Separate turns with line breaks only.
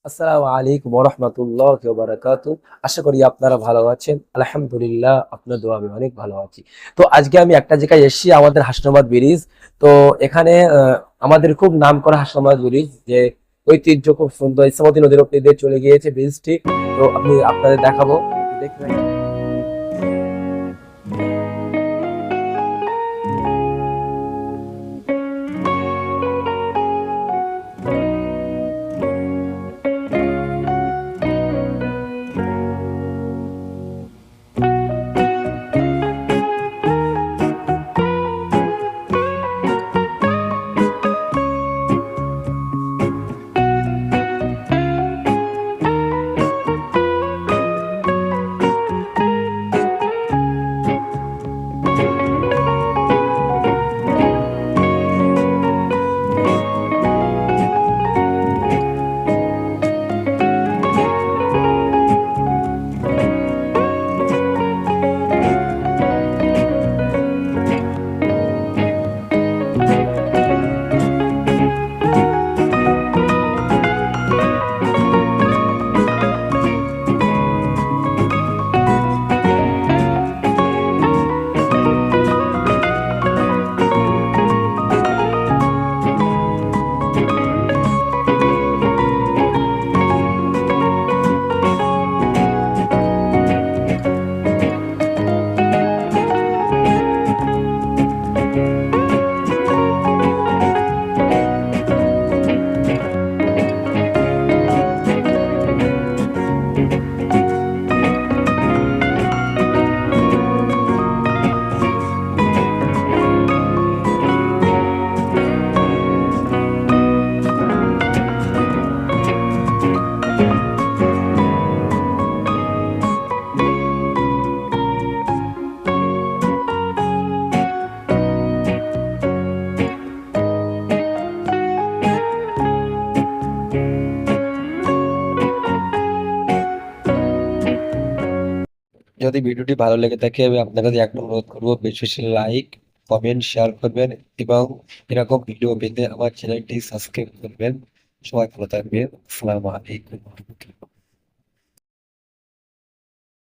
আসসালামু আলাইকুম ওয়া রাহমাতুল্লাহি ওয়া বারাকাতুহু। আশা করি আপনারা ভালো আছেন। আলহামদুলিল্লাহ, আপনার দোয়া আমি অনেক ভালো আছি। তো আজকে আমি একটা জায়গায় এসেছি, আমাদের হাসনাবাদ ব্রিজ। তো এখানে আমাদের খুব নামকরা হাসনাবাদ ব্রিজ, যে ঐতিহ্য খুব সুন্দর, ইছামতি নদীর উপর দিয়ে চলে গিয়েছে ব্রিজটি। তো আপনাদের দেখাবো, দেখতে থাকুন।
যদি ভিডিওটি ভালো লেগে থাকে আমি আপনার কাছে একটা অনুরোধ করবো, বেশি বেশি লাইক, কমেন্ট, শেয়ার করবেন এবং এরকম ভিডিও পেতে আমার চ্যানেলটি সাবস্ক্রাইব করবেন। সবাই ভালো থাকবেন। আসসালামু আলাইকুম।